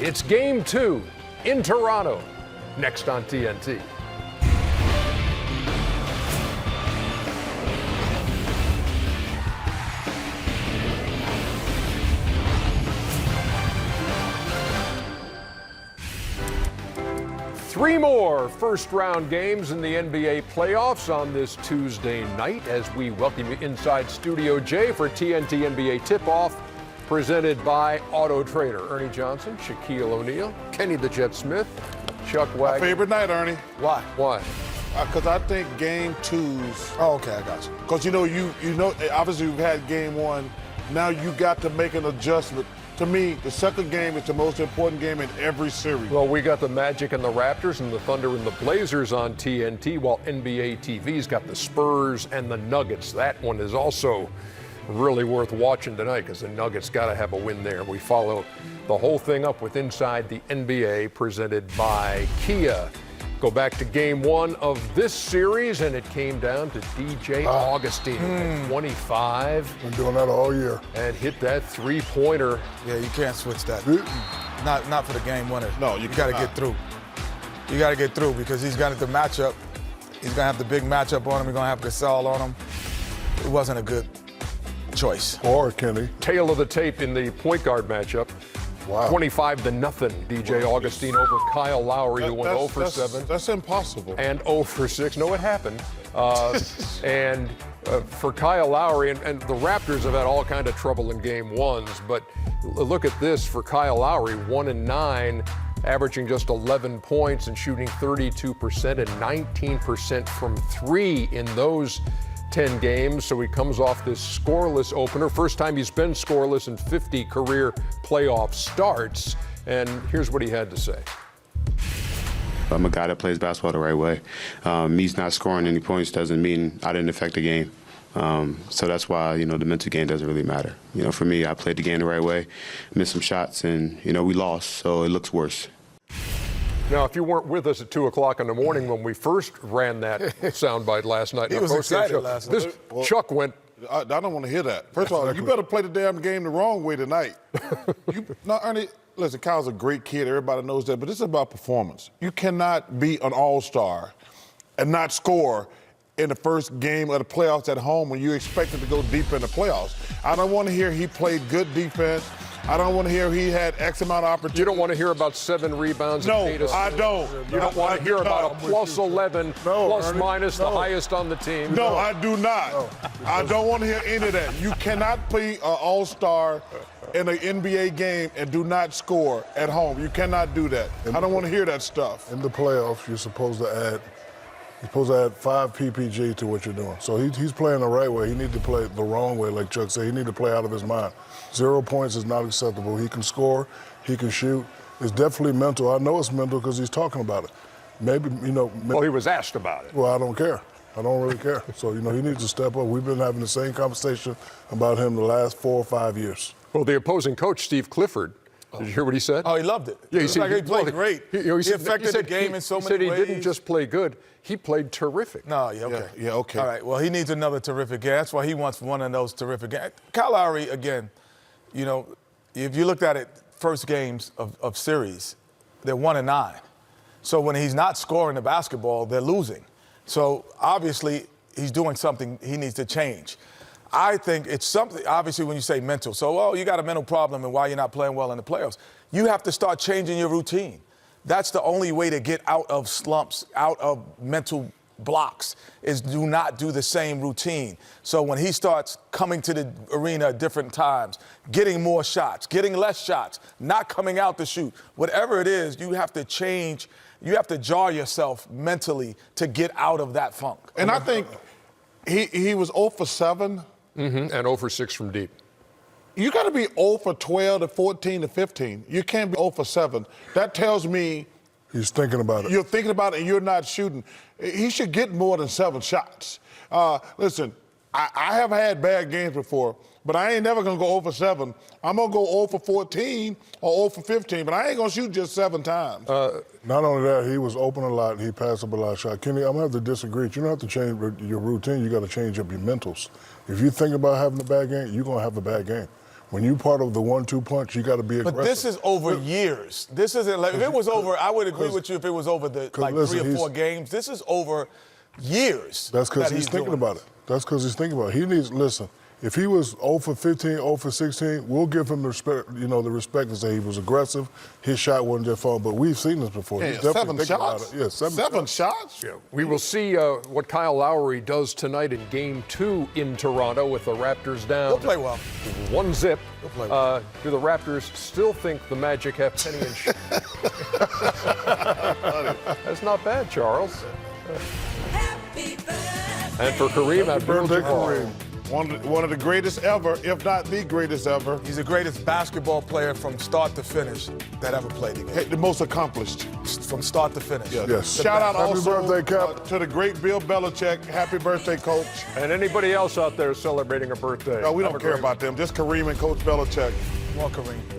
It's Game 2 in Toronto, next on TNT. Three more first-round games in the NBA playoffs on this Tuesday night as we welcome you inside Studio J for TNT NBA Tip-Off, presented by Auto Trader. Ernie Johnson, Shaquille O'Neal, Kenny the Jet Smith, Chuck Wagner. My favorite night, Ernie. Why? Why? Because I think Game 2's. Oh, okay, I got you. Because you know, obviously we've had Game 1. Now you got to make an adjustment. To me, the second game is the most important game in every series. Well, we got the Magic and the Raptors and the Thunder and the Blazers on TNT, while NBA TV's got the Spurs and the Nuggets. That one is also really worth watching tonight because the Nuggets got to have a win there. We follow the whole thing up with Inside the NBA, presented by Kia. Go back to Game 1 of this series, and it came down to DJ Augustine at 25. Been doing that all year. And hit that three-pointer. Yeah, you can't switch that. Not for the game winner. No, you got to get through. You got to get through because he's got the matchup. He's going to have the big matchup on him. He's going to have Gasol on him. It wasn't a good choice. Or Kenny. Tail of the tape in the point guard matchup. Wow. 25-0, DJ Augustine over Kyle Lowry, who went 0 for 7. That's impossible. And 0 for 6. No, it happened. And for Kyle Lowry, and the Raptors have had all kind of trouble in Game 1s, but look at this for Kyle Lowry, 1-9, averaging just 11 points and shooting 32% and 19% from 3 in those 10 games, so he comes off this scoreless opener. First time he's been scoreless in 50 career playoff starts. And here's what he had to say. I'm a guy that plays basketball the right way. Me not scoring any points doesn't mean I didn't affect the game. So that's why, the mental game doesn't really matter. For me, I played the game the right way, missed some shots, and, we lost, so it looks worse. Now, if you weren't with us at 2 o'clock in the morning when we first ran that soundbite last night, he was excited last night. Chuck went. I don't want to hear that. First of all, you better play the damn game the wrong way tonight. Now, Ernie, listen, Kyle's a great kid. Everybody knows that. But this is about performance. You cannot be an all-star and not score in the first game of the playoffs at home when you expected to go deep in the playoffs. I don't want to hear he played good defense. I don't want to hear he had X amount of opportunities. You don't want to hear about 7 rebounds no, and 8 assists. I don't. You don't want to hear about a plus 11, plus minus, the highest on the team. No, I do not. No. I don't want to hear any of that. You cannot be an all-star in an NBA game and do not score at home. You cannot do that. I don't want to hear that stuff. In the playoffs, you're supposed to add 5 PPG to what you're doing. So he's playing the right way. He needs to play the wrong way, like Chuck said. He needs to play out of his mind. 0 points is not acceptable. He can score. He can shoot. It's definitely mental. I know it's mental because he's talking about it. Maybe. Well, he was asked about it. Well, I don't care. I don't really care. So, he needs to step up. We've been having the same conversation about him the last 4 or 5 years. Well, the opposing coach, Steve Clifford, did you hear what he said? Oh, he loved it. Yeah, he played great. He affected the game in so many ways. He said he didn't just play good. He played terrific. No, yeah, okay. Yeah, okay. All right, well, he needs another terrific game. That's why he wants one of those terrific games. Kyle Lowry, again, if you looked at it, first games of series, they're 1-9. So when he's not scoring the basketball, they're losing. So obviously he's doing something he needs to change. I think it's something, obviously, when you say mental. So, you got a mental problem and why you're not playing well in the playoffs. You have to start changing your routine. That's the only way to get out of slumps, out of mental blocks, is do not do the same routine. So when he starts coming to the arena at different times, getting more shots, getting less shots, not coming out to shoot, whatever it is, you have to change. You have to jar yourself mentally to get out of that funk. And I think he was 0 for 7. Mm-hmm. And 0 for 6 from deep. You got to be 0 for 12 to 14 to 15. You can't be 0 for 7. That tells me he's thinking about it. You're thinking about it and you're not shooting. He should get more than 7 shots. Listen, I have had bad games before, but I ain't never going to go 0 for 7. I'm going to go 0 for 14 or 0 for 15, but I ain't going to shoot just 7 times. Not only that, he was open a lot. He passed up a lot of shots. Kenny, I'm going to have to disagree. You don't have to change your routine. You got to change up your mentals. If you think about having a bad game, you're going to have a bad game. When you part of the 1-2 punch, you got to be aggressive. But this is over years. This isn't like, if it was over, I would agree with you if it was over the like listen, 3 or 4 games. This is over years. That's because he's thinking about it. That's because he's thinking about it. He needs, listen, if he was 0 for 15, 0 for 16, we'll give him the respect, the respect to say he was aggressive. His shot wasn't just fun, but we've seen this before. Yeah, He's definitely 7 thinking shots? about it. Yeah, seven shots. Yeah, we will see what Kyle Lowry does tonight in Game 2 in Toronto with the Raptors down. He'll play well. 1-0. He'll play well. Do the Raptors still think the Magic have Penny and That's not bad, Charles. And for Kareem, happy birthday, Kareem. One of the greatest ever, if not the greatest ever. He's the greatest basketball player from start to finish that ever played the game. The most accomplished. From start to finish. Yes. Shout out Happy also birthday, Cap. to the great Bill Belichick. Happy birthday, Coach. And anybody else out there celebrating a birthday. No, we Have don't a care great about them. Just Kareem and Coach Belichick. Come on, Kareem.